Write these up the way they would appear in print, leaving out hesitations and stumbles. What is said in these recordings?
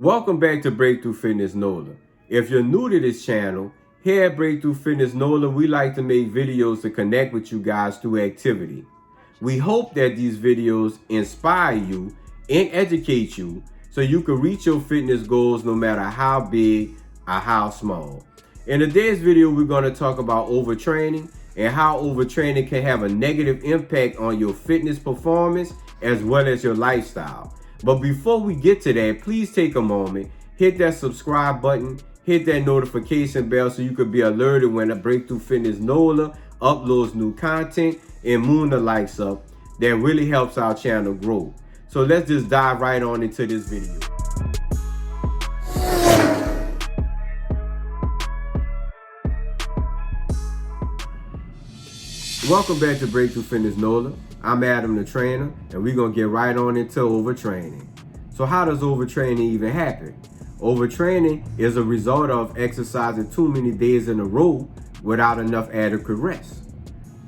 Welcome back to Breakthrough Fitness NOLA. If you're new to this channel, here at Breakthrough Fitness NOLA, we like to make videos to connect with you guys through activity. We hope that these videos inspire you and educate you so you can reach your fitness goals no matter how big or how small. In today's video, we're going to talk about overtraining and how overtraining can have a negative impact on your fitness performance as well as your lifestyle. But before we get to that, please take a moment, hit that subscribe button, hit that notification bell so you can be alerted when a Breakthrough Fitness NOLA uploads new content, and moon the likes up. That really helps our channel grow. So let's just dive right on into this video. Welcome back to Breakthrough Fitness NOLA. I'm Adam the trainer, and we're going to get right on into overtraining. So how does overtraining even happen? Overtraining is a result of exercising too many days in a row without enough adequate rest.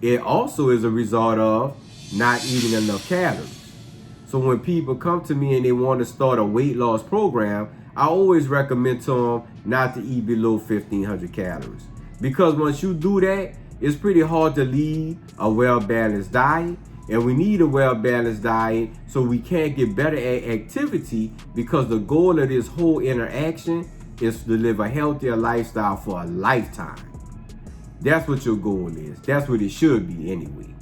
It also is a result of not eating enough calories. So when people come to me and they want to start a weight loss program, I always recommend to them not to eat below 1,500 calories. Because once you do that, it's pretty hard to lead a well-balanced diet. And we need a well-balanced diet so we can get better at activity, because the goal of this whole interaction is to live a healthier lifestyle for a lifetime. That's what your goal is. That's what it should be anyway.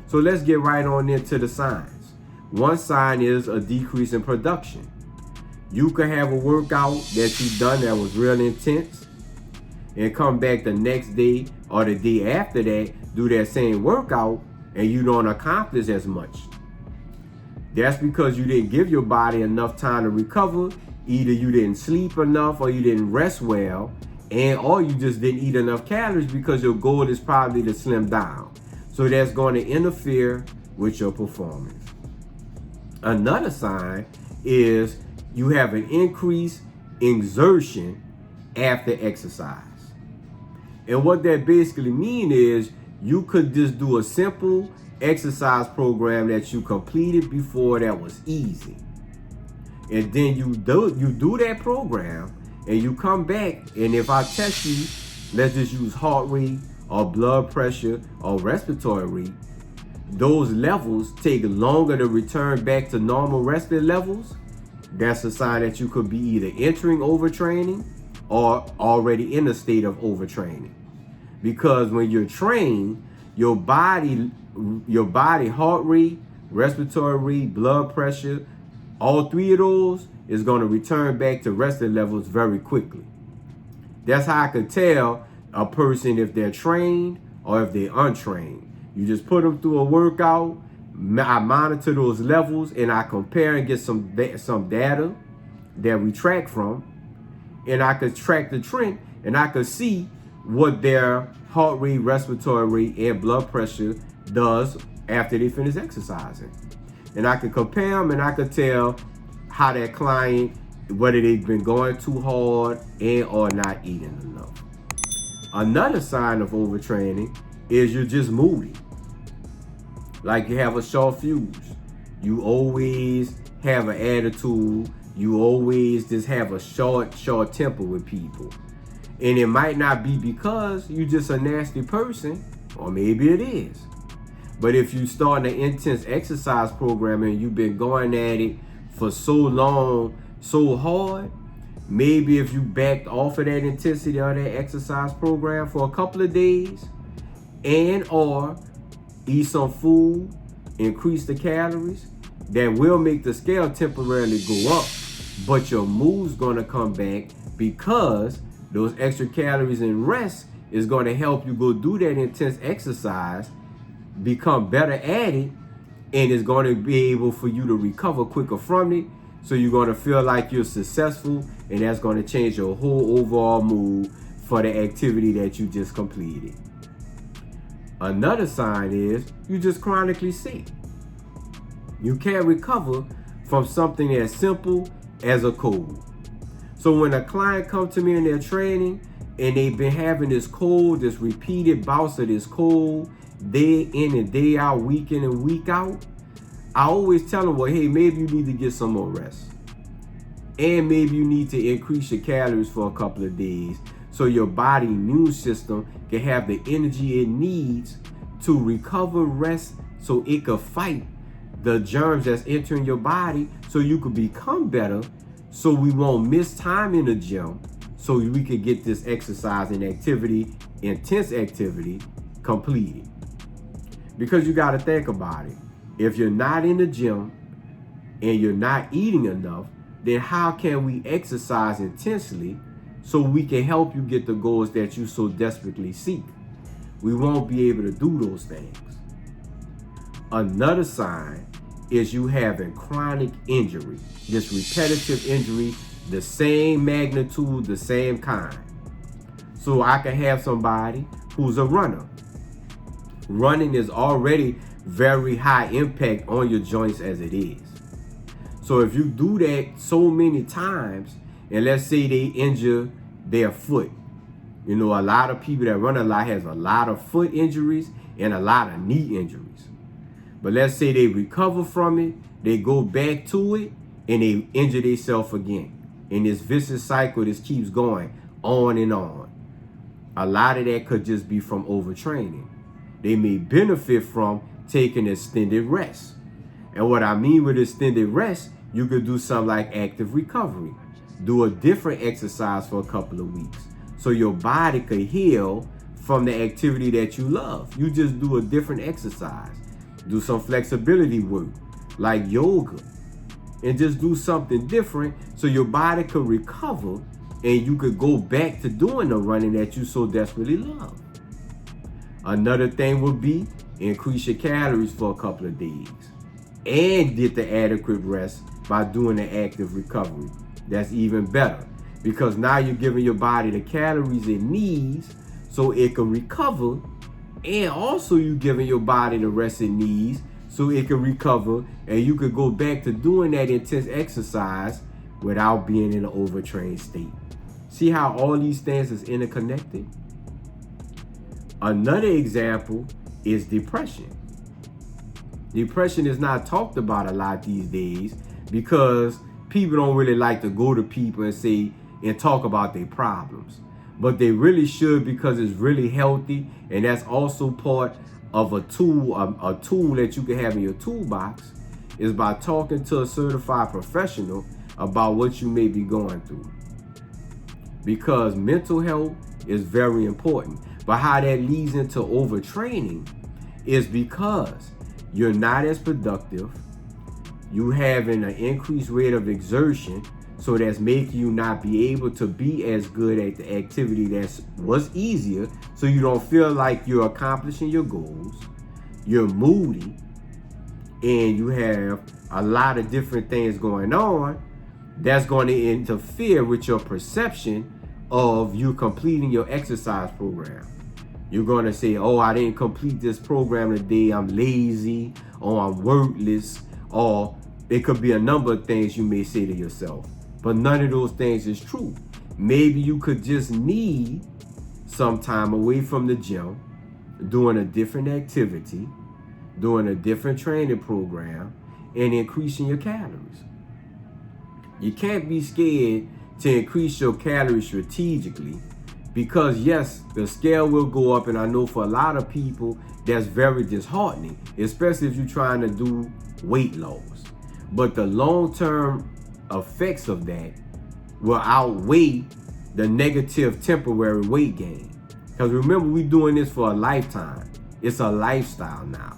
So let's get right on into the signs. One sign is a decrease in production. You could have a workout that you've done that was really intense and come back the next day or the day after that, do that same workout, and you don't accomplish as much. That's because you didn't give your body enough time to recover. Either you didn't sleep enough, or you didn't rest well, or you just didn't eat enough calories because your goal is probably to slim down. So that's going to interfere with your performance. Another sign is you have an increased exertion after exercise. And what that basically means is you could just do a simple exercise program that you completed before that was easy. And then you do that program and you come back, and if I test you, let's just use heart rate or blood pressure or respiratory rate, those levels take longer to return back to normal resting levels. That's a sign that you could be either entering overtraining or already in a state of overtraining. Because when you're trained, your body heart rate, respiratory rate, blood pressure, all three of those is going to return back to resting levels very quickly. That's how I could tell a person if they're trained or if they're untrained. You just put them through a workout, I monitor those levels, and I compare and get some data that we track from, and I could track the trend, and I could see what their heart rate, respiratory rate, and blood pressure does after they finish exercising. And I could compare them, and I could tell how that client, whether they've been going too hard and or not eating enough. Another sign of overtraining is you're just moody. Like you have a short fuse. You always have an attitude. You always just have a short temper with people. And it might not be because you're just a nasty person, or maybe it is. But if you start an intense exercise program and you've been going at it for so long, so hard, maybe if you backed off of that intensity of that exercise program for a couple of days, and or eat some food, increase the calories, that will make the scale temporarily go up, but your mood's gonna come back, because those extra calories and rest is going to help you go do that intense exercise, become better at it, and it's going to be able for you to recover quicker from it. So you're going to feel like you're successful, and that's going to change your whole overall mood for the activity that you just completed. Another sign is you're just chronically sick. You can't recover from something as simple as a cold. So when a client comes to me in their training and they've been having this cold, this repeated bouts of this cold, day in and day out, week in and week out, I always tell them, well, hey, maybe you need to get some more rest. And maybe you need to increase your calories for a couple of days so your body immune system can have the energy it needs to recover, rest, so it can fight the germs that's entering your body so you could become better, so we won't miss time in the gym, so we could get this exercise and activity, intense activity, completed. Because you got to think about it. If you're not in the gym and you're not eating enough, then how can we exercise intensely so we can help you get the goals that you so desperately seek? We won't be able to do those things. Another sign is you having chronic injury, this repetitive injury, the same magnitude, the same kind. So I can have somebody who's a runner. Running is already very high impact on your joints as it is. So if you do that so many times, and let's say they injure their foot, you know, a lot of people that run a lot has a lot of foot injuries and a lot of knee injuries. But let's say they recover from it, they go back to it, and they injure themselves again. And this vicious cycle just keeps going on and on. A lot of that could just be from overtraining. They may benefit from taking extended rest. And what I mean with extended rest, you could do something like active recovery. Do a different exercise for a couple of weeks so your body could heal from the activity that you love. You just do a different exercise. Do some flexibility work like yoga, and just do something different so your body could recover and you could go back to doing the running that you so desperately love. Another thing would be increase your calories for a couple of days and get the adequate rest by doing the active recovery. That's even better, because now you're giving your body the calories it needs so it can recover, and also you're giving your body the rest it needs so it can recover, and you could go back to doing that intense exercise without being in an overtrained state. See how all these things is interconnected? Another example is depression. Depression is not talked about a lot these days because people don't really like to go to people and say and talk about their problems. But they really should, because it's really healthy, and that's also part of a tool that you can have in your toolbox, is by talking to a certified professional about what you may be going through. Because mental health is very important. But how that leads into overtraining is because you're not as productive, you having an increased rate of exertion, so that's making you not be able to be as good at the activity that was easier, so you don't feel like you're accomplishing your goals, you're moody, and you have a lot of different things going on that's going to interfere with your perception of you completing your exercise program. You're going to say, oh, I didn't complete this program today, I'm lazy, or I'm worthless, or it could be a number of things you may say to yourself. But none of those things is true. Maybe you could just need some time away from the gym, doing a different activity, doing a different training program, and increasing your calories. You can't be scared to increase your calories strategically, because yes, the scale will go up, and I know for a lot of people that's very disheartening, especially if you're trying to do weight loss. But the long-term effects of that will outweigh the negative temporary weight gain. Because remember, we're doing this for a lifetime. It's a lifestyle now.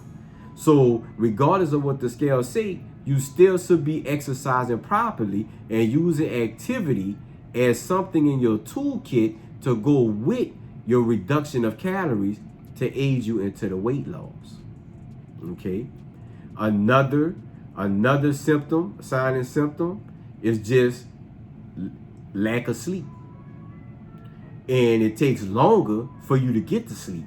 So regardless of what the scale say, you still should be exercising properly and using activity as something in your toolkit to go with your reduction of calories to aid you into the weight loss. Okay. Another sign and symptom is just lack of sleep. And it takes longer for you to get to sleep,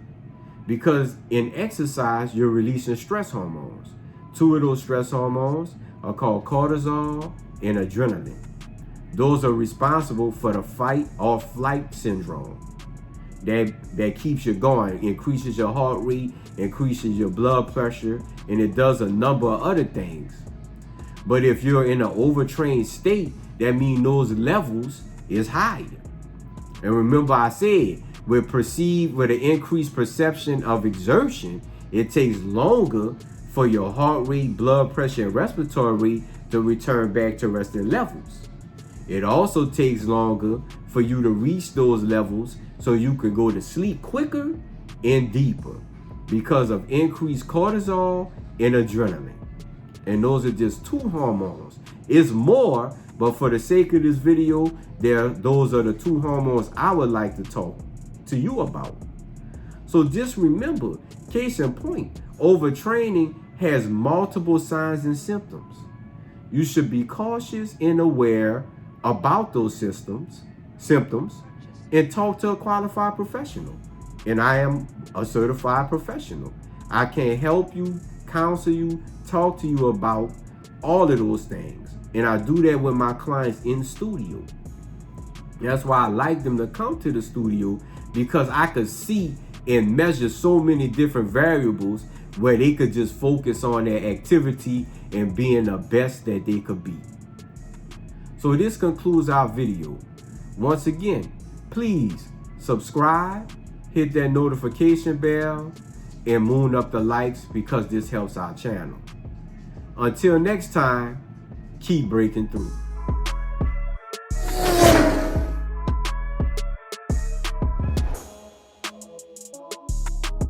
because in exercise, you're releasing stress hormones. Two of those stress hormones are called cortisol and adrenaline. Those are responsible for the fight or flight syndrome. That keeps you going, increases your heart rate, increases your blood pressure, and it does a number of other things. But if you're in an overtrained state, that means those levels is higher. And remember I said, with an increased perception of exertion, it takes longer for your heart rate, blood pressure, and respiratory rate to return back to resting levels. It also takes longer for you to reach those levels so you can go to sleep quicker and deeper because of increased cortisol and adrenaline. And those are just 2 hormones. It's more, but for the sake of this video, those are the 2 hormones I would like to talk to you about. So just remember, case in point, overtraining has multiple signs and symptoms. You should be cautious and aware about those symptoms, and talk to a qualified professional. And I am a certified professional. I can help you, counsel you, talk to you about all of those things. And I do that with my clients in studio. That's why I like them to come to the studio, because I could see and measure so many different variables where they could just focus on their activity and being the best that they could be. So this concludes our video. Once again, please subscribe, hit that notification bell, and moon up the likes, because this helps our channel. Until next time, keep breaking through.